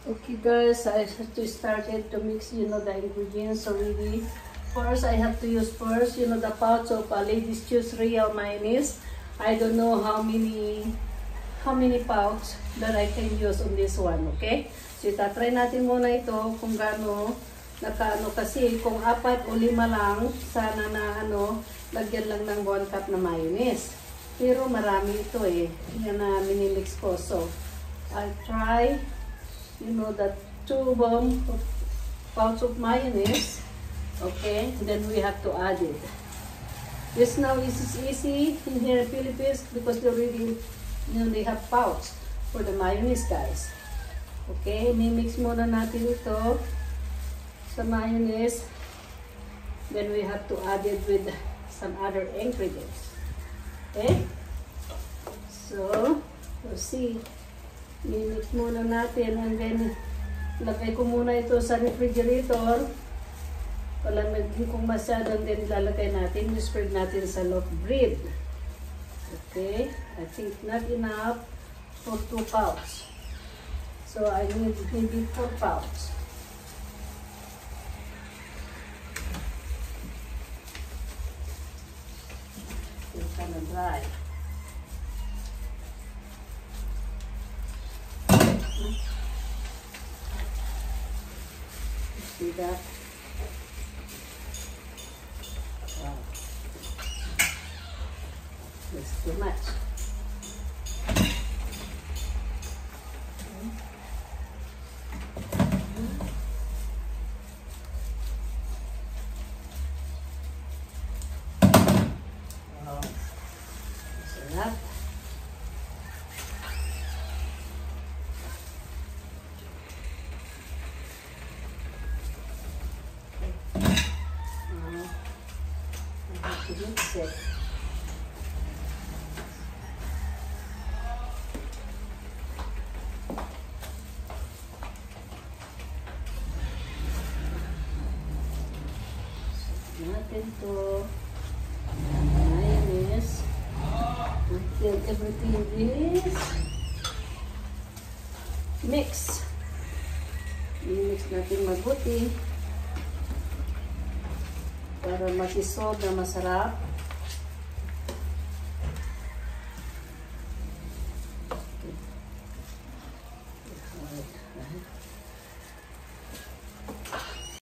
Okay guys, I have to start it to mix, the ingredients already. First, I have to use the pouch of Ladies Choose Real mayonnaise. I don't know how many pouch that I can use on this one, okay? So, itatry natin muna ito kung gaano, kasi kung 4 o 5 lang, sana na lagyan lang ng 1 cup na mayonnaise. Pero marami ito yan na minimix ko. So, I'll try, that 2 pouch of mayonnaise. Okay, then we have to add it. This now is easy in here in Philippines because they already, they have pouch for the mayonnaise, guys. Okay, mimix muna natin ito sa mayonnaise. Then we have to add it with some other ingredients. Okay, so we'll see. Mimix muna natin and then lagay ko muna ito sa refrigerator. Palamigin kung masyado and then ilalagay natin, spread natin sa loaf bread. Okay, I think not enough for 2 pouch. So I need maybe 4 pouch. It's kind of dry. See that? Wow. That's too much. Wow. That's enough. Mix it. Natin to mayonnaise until everything is mix. I-mix natin mabuti para masisolve na masarap.